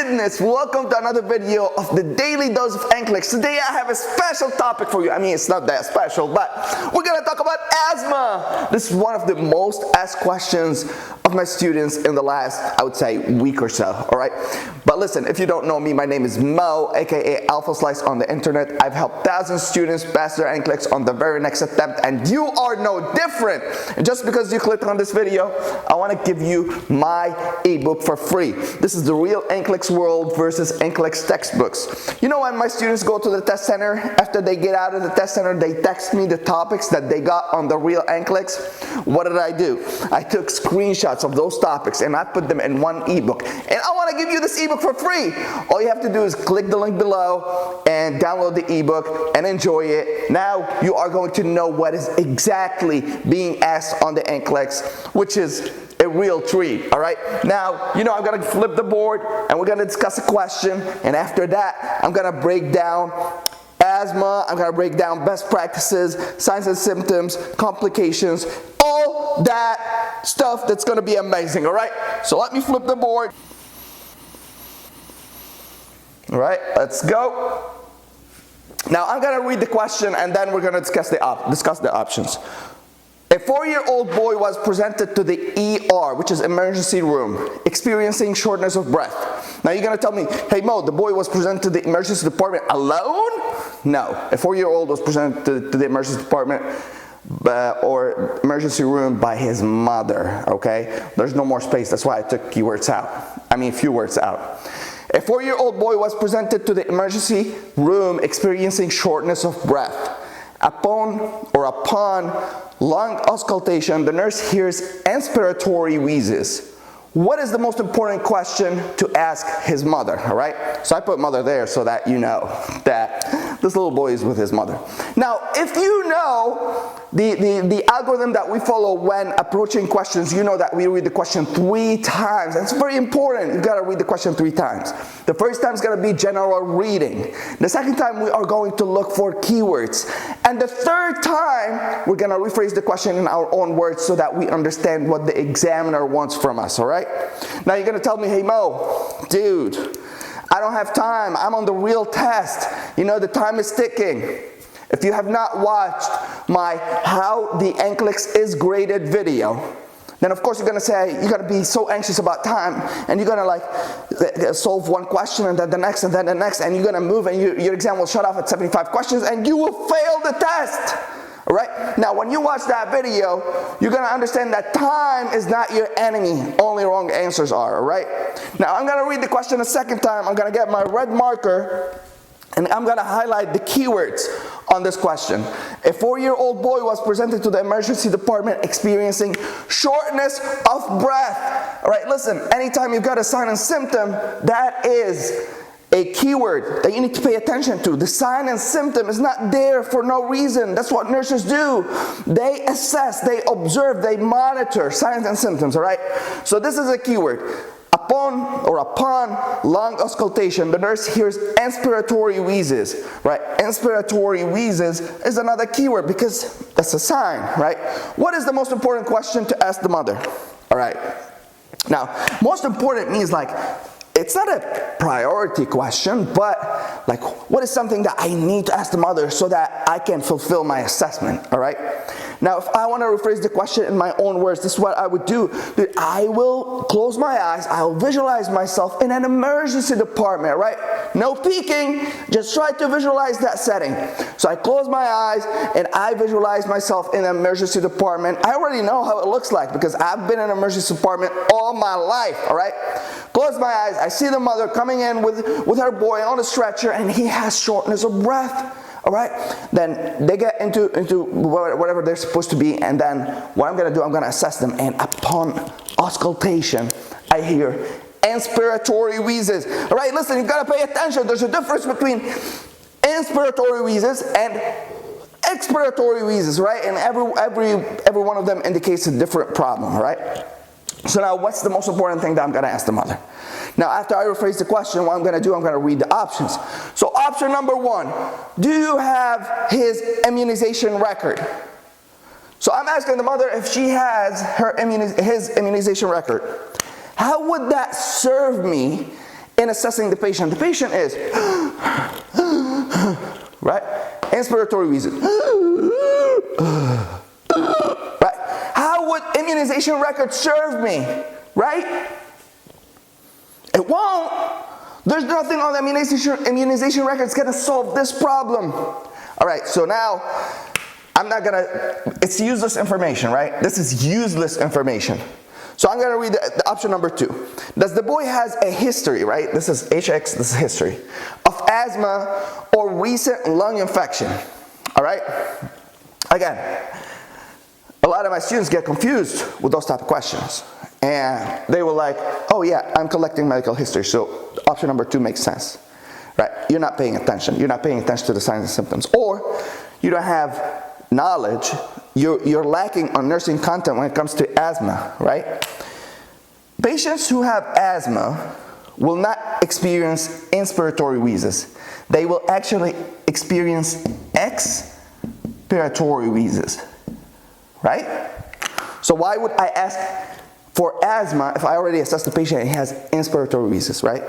goodness, welcome to another video of the Daily Dose of NCLEX. Today I have a special topic for you. I mean, it's not that special, but we're gonna talk about asthma. This is one of the most asked questions of my students in the last, I would say, week or so, all right? But listen, if you don't know me, my name is Mo, aka Alpha Slice on the internet. I've helped thousands of students pass their NCLEX on the very next attempt, and you are no different. And just because you clicked on this video, I wanna give you my ebook for free. This is the real NCLEX world versus NCLEX textbooks. You know, when my students go to the test center, after they get out of the test center, they text me the topics that they got on the real NCLEX. What did I do? I took screenshots of those topics and I put them in one ebook. And I want to give you this ebook for free. All you have to do is click the link below and download the ebook and enjoy it. Now you are going to know what is exactly being asked on the NCLEX, which is a real treat, all right? Now, you know, I'm gonna flip the board and we're gonna discuss a question, and after that, I'm gonna break down asthma, I'm gonna break down best practices, signs and symptoms, complications, all that stuff that's gonna be amazing, all right? So let me flip the board. All right, let's go. Now, I'm gonna read the question and then we're gonna discuss the options. A 4-year-old boy was presented to the ER, which is emergency room, experiencing shortness of breath. Now you're gonna tell me, hey Mo, the boy was presented to the emergency department alone? No, a 4-year-old was presented to the emergency department or emergency room by his mother, okay? There's no more space, that's why I took few words out. A 4-year-old boy was presented to the emergency room experiencing shortness of breath. Upon lung auscultation, the nurse hears inspiratory wheezes. What is the most important question to ask his mother, all right? So I put mother there so that you know that this little boy is with his mother. Now, if you know the algorithm that we follow when approaching questions, you know that we read the question 3 times. It's very important. You've got to read the question 3 times. The first time is going to be general reading. The second time we are going to look for keywords. And the third time, we're going to rephrase the question in our own words so that we understand what the examiner wants from us, all right? Now you're going to tell me, hey Mo, dude, I don't have time. I'm on the real test. You know, the time is ticking. If you have not watched my How the NCLEX is Graded video, then of course you're gonna say, you're gonna be so anxious about time, and you're gonna like solve one question and then the next and then the next, and you're gonna move and your exam will shut off at 75 questions and you will fail the test. All right? Now, when you watch that video, you're gonna understand that time is not your enemy, only wrong answers are, all right? Now, I'm gonna read the question a second time. I'm gonna get my red marker and I'm gonna highlight the keywords on this question. A 4-year-old boy was presented to the emergency department experiencing shortness of breath. All right, listen, anytime you've got a sign and symptom, that is a keyword that you need to pay attention to. The sign and symptom is not there for no reason. That's what nurses do. They assess, they observe, they monitor signs and symptoms, all right? So this is a keyword. Upon lung auscultation, the nurse hears inspiratory wheezes, right? Inspiratory wheezes is another keyword because that's a sign, right? What is the most important question to ask the mother? All right. Now, most important means like, it's not a priority question, but like, what is something that I need to ask the mother so that I can fulfill my assessment, all right? Now, if I want to rephrase the question in my own words, this is what I would do. I will close my eyes, I'll visualize myself in an emergency department, right? No peeking, just try to visualize that setting. So I close my eyes and I visualize myself in an emergency department. I already know how it looks like because I've been in an emergency department all my life, all right? Close my eyes, I see the mother coming in with her boy on a stretcher and he has shortness of breath. All right, then they get into whatever they're supposed to be, and then what I'm gonna do, I'm gonna assess them, and upon auscultation, I hear inspiratory wheezes. All right, listen, you've gotta pay attention. There's a difference between inspiratory wheezes and expiratory wheezes, right? And every one of them indicates a different problem, right? So now, what's the most important thing that I'm gonna ask the mother? Now, after I rephrase the question, what I'm gonna do, I'm gonna read the options. So option number 1, do you have his immunization record? So I'm asking the mother if she has his immunization record. How would that serve me in assessing the patient is, right? Inspiratory wheezes. Right? How would immunization record serve me? Right? It won't. There's nothing on the immunization record that's gonna solve this problem. All right, so now it's useless information, right? This is useless information. So I'm gonna read the option number 2. Does the boy has a history, right? This is HX, this is history, of asthma or recent lung infection, all right? Again, a lot of my students get confused with those type of questions. And they were like, oh yeah, I'm collecting medical history, so option number 2 makes sense, right? You're not paying attention. You're not paying attention to the signs and symptoms. Or you don't have knowledge. You're lacking on nursing content when it comes to asthma, right? Patients who have asthma will not experience inspiratory wheezes. They will actually experience expiratory wheezes, right? So why would I ask for asthma if I already assessed the patient and he has inspiratory wheezes, right?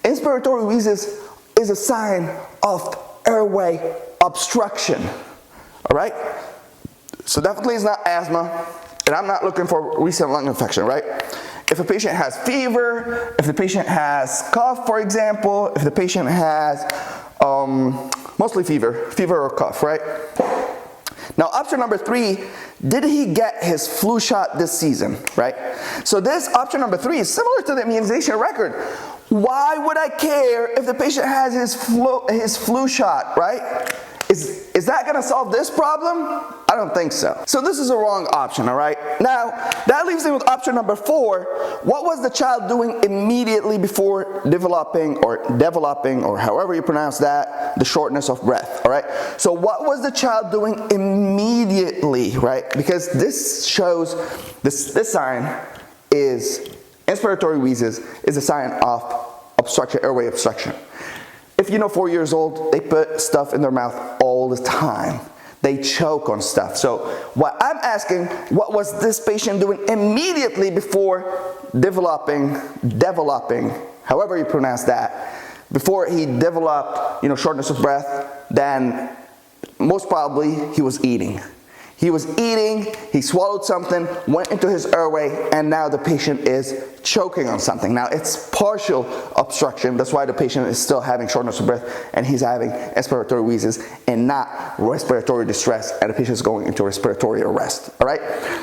Inspiratory wheezes is a sign of airway obstruction, all right? So definitely it's not asthma, and I'm not looking for recent lung infection, right? If a patient has fever, if the patient has cough, for example, if the patient has mostly fever or cough, right? Now option number 3, did he get his flu shot this season, right? So this option number 3 is similar to the immunization record. Why would I care if the patient has his flu shot, right? Is that gonna solve this problem? I don't think so. So this is a wrong option, all right? Now, that leaves me with option number 4. What was the child doing immediately before developing or however you pronounce that, the shortness of breath, all right? So what was the child doing immediately, right? Because this shows, this sign is, inspiratory wheezes is a sign of obstruction, airway obstruction. If you know 4 years old, they put stuff in their mouth all the time. They choke on stuff. So what I'm asking, what was this patient doing immediately before developing, however you pronounce that, before he developed, shortness of breath? Then most probably he was eating. He was eating, he swallowed something, went into his airway, and now the patient is choking on something. Now it's partial obstruction, that's why the patient is still having shortness of breath and he's having inspiratory wheezes and not respiratory distress, and the patient is going into respiratory arrest, all right?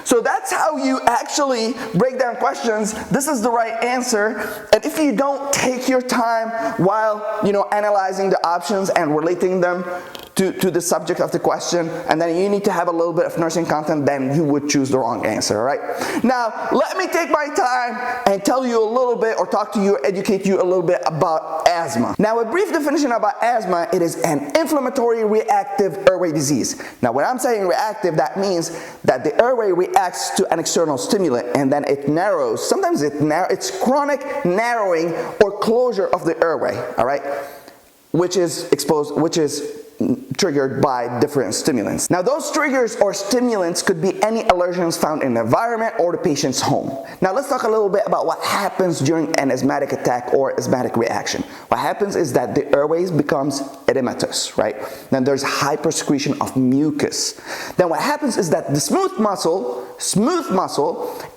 So that's how you actually break down questions. This is the right answer, and if you don't take your time while, analyzing the options and relating them to the subject of the question, and then you need to have a little bit of nursing content, then you would choose the wrong answer, all right? Now, let me take my time and tell you a little bit, or talk to you, educate you a little bit about asthma. Now, a brief definition about asthma, it is an inflammatory reactive airway disease. Now, when I'm saying reactive, that means that the airway reacts to an external stimulant, and then it narrows. Sometimes it's chronic narrowing or closure of the airway, all right? Which is triggered by different stimulants. Now those triggers or stimulants could be any allergens found in the environment or the patient's home. Now let's talk a little bit about what happens during an asthmatic attack or asthmatic reaction. What happens is that the airways becomes edematous, right? Then there's hypersecretion of mucus. Then what happens is that the smooth muscle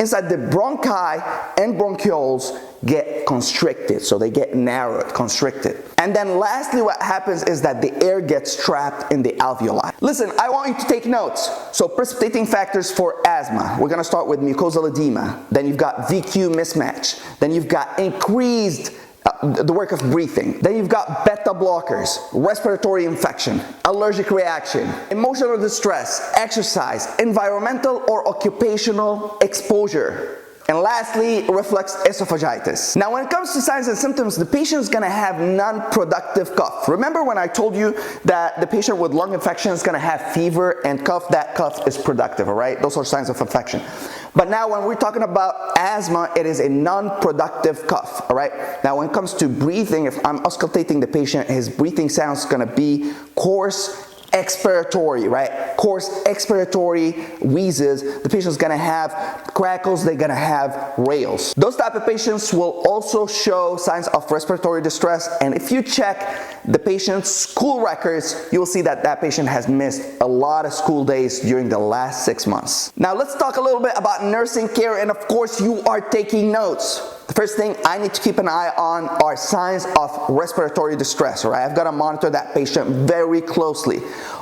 inside the bronchi and bronchioles get constricted, so they get narrowed, constricted. And then lastly, what happens is that the air gets trapped in the alveoli. Listen, I want you to take notes. So precipitating factors for asthma, we're gonna start with mucosal edema, then you've got VQ mismatch, then you've got increased the work of breathing, then you've got beta blockers, respiratory infection, allergic reaction, emotional distress, exercise, environmental or occupational exposure. And lastly, reflux esophagitis. Now when it comes to signs and symptoms, the patient is gonna have non-productive cough. Remember when I told you that the patient with lung infection is gonna have fever and cough? That cough is productive, all right? Those are signs of infection. But now when we're talking about asthma, it is a non-productive cough, all right? Now when it comes to breathing, if I'm auscultating the patient, his breathing sound is gonna be coarse expiratory, right? Coarse expiratory wheezes. The patient's gonna have crackles, they're gonna have rales. Those type of patients will also show signs of respiratory distress, and if you check the patient's school records, you'll see that that patient has missed a lot of school days during the last 6 months. Now let's talk a little bit about nursing care, and of course you are taking notes. The first thing I need to keep an eye on are signs of respiratory distress, all right? I've got to monitor that patient very closely.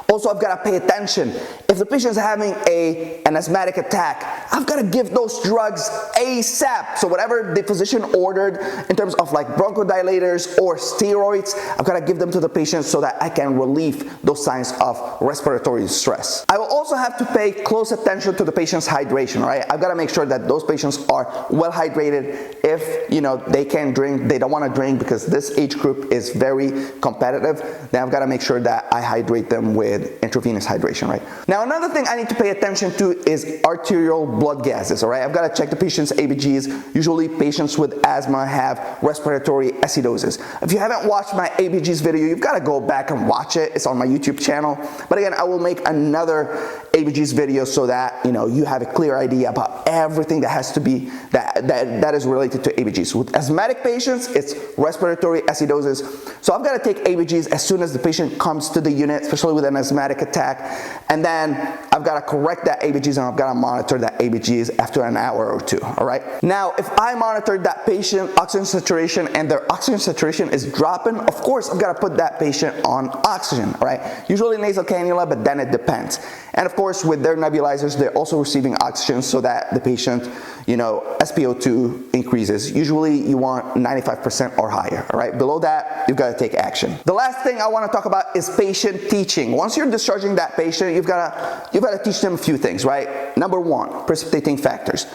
Also, I've got to pay attention. If the patient's having an asthmatic attack, I've got to give those drugs ASAP. So whatever the physician ordered in terms of like bronchodilators or steroids, I've got to give them to the patient so that I can relieve those signs of respiratory distress. I will also have to pay close attention to the patient's hydration, right? I've got to make sure that those patients are well hydrated. If, you know, they can't drink, they don't want to drink because this age group is very competitive, then I've got to make sure that I hydrate them with intravenous hydration, right? Now, another thing I need to pay attention to is arterial blood gases, all right? I've got to check the patient's ABGs. Usually patients with asthma have respiratory acidosis. If you haven't watched my ABGs video, you've got to go back and watch it. It's on my YouTube channel. But again, I will make another ABGs video so that, you know, you have a clear idea about everything that has to be, that is related to ABGs. With asthmatic patients, it's respiratory acidosis. So I've got to take ABGs as soon as the patient comes to the unit, especially with an asthmatic attack, and then I've got to correct that ABGs and I've got to monitor that ABGs after an hour or two, all right? Now, if I monitor that patient oxygen saturation and their oxygen saturation is dropping, of course, I've got to put that patient on oxygen, all right? Usually nasal cannula, but then it depends. And of course, with their nebulizers, they're also receiving oxygen so that the patient, you know, SpO2 increases. Usually you want 95% or higher, all right? Below that, you've got to take action. The last thing I want to talk about is patient teaching. Once you're discharging that patient, you've got to teach them a few things, right? Number one, precipitating factors.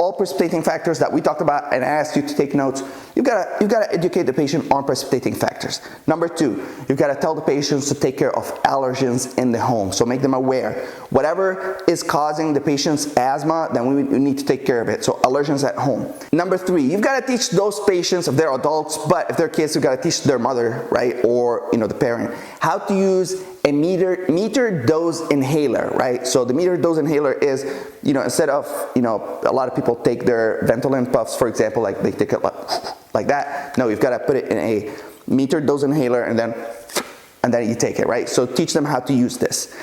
All precipitating factors that we talked about and I asked you to take notes, you've got to educate the patient on precipitating factors. Number two, you've got to tell the patients to take care of allergens in the home. So make them aware. Whatever is causing the patient's asthma, then we need to take care of it. So allergens at home. Number three, you've got to teach those patients, if they're adults, but if they're kids, you've got to teach their mother, right? Or, you know, the parent, how to use a meter dose inhaler, right? So the meter dose inhaler is, you know, instead of, you know, a lot of people take their Ventolin puffs, for example, like they take it like that. No, you've got to put it in a meter dose inhaler and then you take it, right? So teach them how to use this.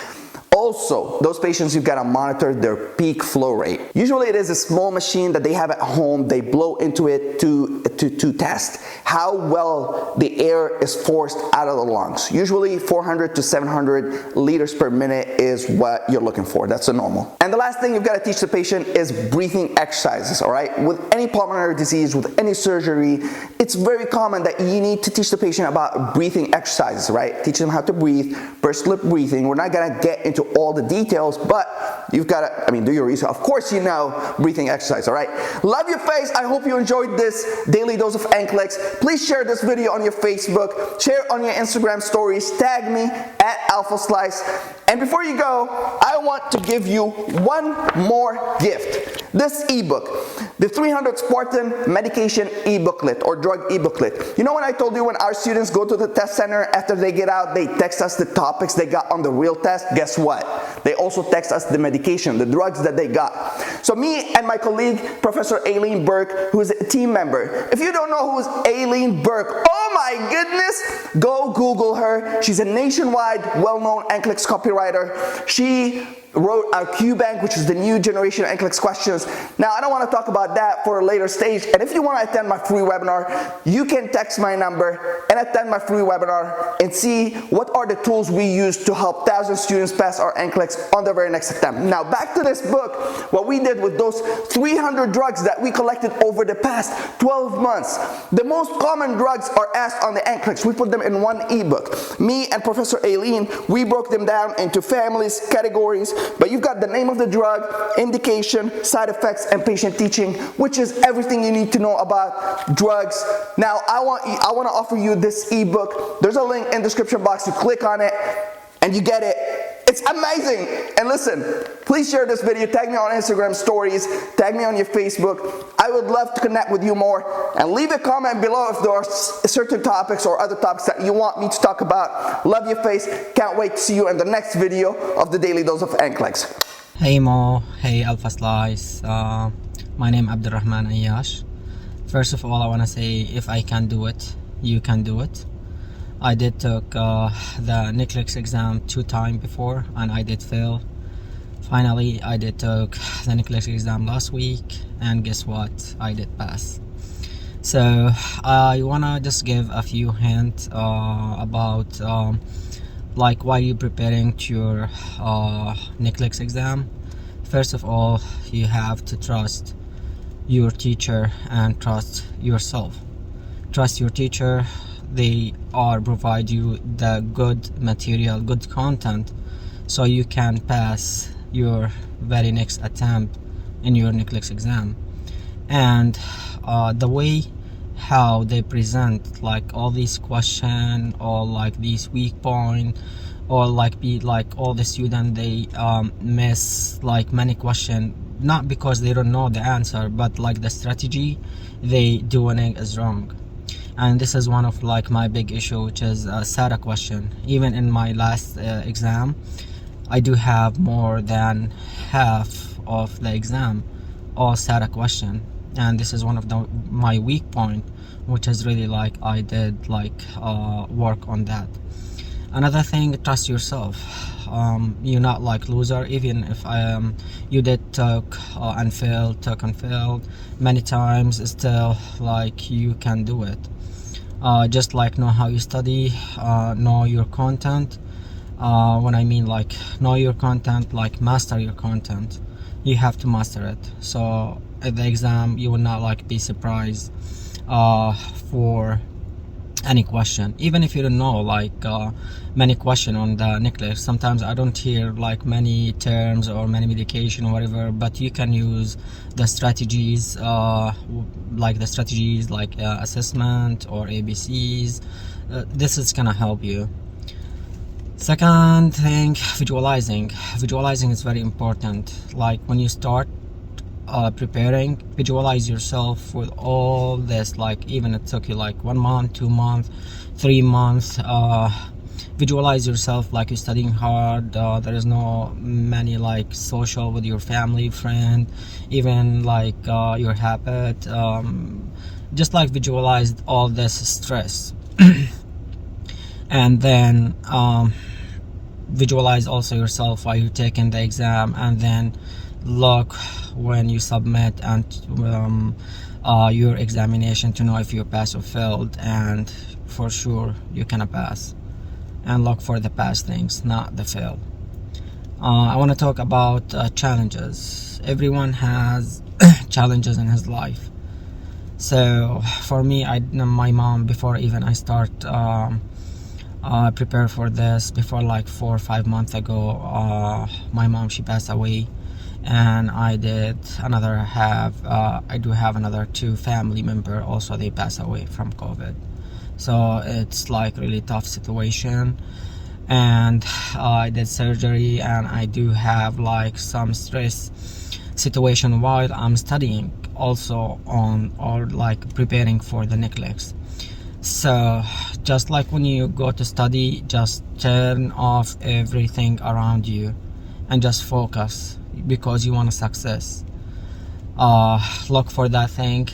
Also, those patients, you've got to monitor their peak flow rate. Usually it is a small machine that they have at home. They blow into it to test how well the air is forced out of the lungs. Usually 400 to 700 liters per minute is what you're looking for. That's the normal. And the last thing you've got to teach the patient is breathing exercises, all right? With any pulmonary disease, with any surgery, it's very common that you need to teach the patient about breathing exercises, right? Teach them how to breathe, pursed lip breathing. We're not going to get into all the details, but you've got to, I mean, do your research. Of course you know breathing exercise, all right? Love your face. I hope you enjoyed this daily dose of NCLEX. Please share this video on your Facebook, share on your Instagram stories, tag me at AlphaSlice. And before you go, I want to give you one more gift. This ebook, the 300 Spartan Medication e-booklet or drug e-booklet. You know when I told you when our students go to the test center after they get out, they text us the topics they got on the real test? Guess what? They also text us the medication, the drugs that they got. So me and my colleague, Professor Aileen Burke, who is a team member. If you don't know who is Aileen Burke, oh my goodness, go Google her. She's a nationwide well-known NCLEX copywriter. She wrote our Q-Bank, which is the new generation NCLEX questions. Now, I don't want to talk about that for a later stage. And if you want to attend my free webinar, you can text my number and attend my free webinar and see what are the tools we use to help thousands of students pass our NCLEX on their very next attempt. Now, back to this book, what we did with those 300 drugs that we collected over the past 12 months. The most common drugs are asked on the NCLEX. We put them in one ebook. Me and Professor Aileen, we broke them down into families, categories, but you've got the name of the drug, indication, side effects, and patient teaching, which is everything you need to know about drugs. Now, I want to offer you this ebook. There's a link in the description box. You click on it, and you get it. It's It's amazing. And listen, please share this video, tag me on Instagram stories, tag me on your Facebook. I would love to connect with you more, and leave a comment below if there are certain topics or other topics that you want me to talk about. Love your face. Can't wait to see you in the next video of the Daily Dose of NCLEX. Hey Mo, hey Alpha Slice, my name Abdurrahman Ayash. First of all, I want to say, if I can do it, you can do it. I did took the NCLEX exam 2 times before, and I did fail. Finally, I did took the NCLEX exam last week, and guess what? I did pass. So I want to just give a few hints about like why you preparing to your NCLEX exam. First of all, you have to trust your teacher and trust yourself. Trust your teacher. They are provide you the good material, good content, so you can pass your very next attempt in your NCLEX exam. And the way how they present like all these questions, or like these weak point, or like be like all the student they miss like many questions, not because they don't know the answer, but like the strategy they doing is wrong. And this is one of like my big issue, which is SATA question. Even in my last exam, I do have more than half of the exam all SATA question, and this is one of my weak point, which is really like I did like work on that. Another thing, trust yourself. You're not like loser. Even if you did took and failed many times, still like you can do it. Just like know how you study, know your content. When I mean like know your content, like master your content, you have to master it. So at the exam you will not like be surprised for any question, even if you don't know like many question on the NCLEX. Sometimes I don't hear like many terms or many medication or whatever, but you can use the strategies like assessment or ABCs. This is gonna help you. Second thing, visualizing is very important. Like when you start preparing, visualize yourself with all this, like even it took you like 1 month, 2 months, 3 months. Visualize yourself like you're studying hard. There is no many like social with your family, friend, even like your habit. Just like visualize all this stress. And then visualize also yourself while you're taking the exam, and then look when you submit and your examination to know if you pass or failed, and for sure you can pass. And look for the pass things, not the fail. I want to talk about challenges. Everyone has challenges in his life. So for me, my mom, before even I start prepare for this, before like 4 or 5 months ago, my mom, she passed away. And I do have another 2 family member also, they pass away from COVID. So it's like really tough situation, and I did surgery, and I do have like some stress situation while I'm studying also on, or like preparing for the NCLEX. So just like when you go to study, just turn off everything around you and just focus, because you want a success. Look for that thing,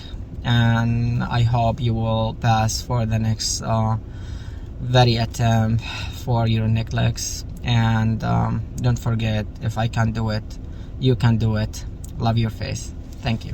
and I hope you will pass for the next very attempt for your NCLEX. And don't forget, if I can do it, you can do it. Love your face. Thank you.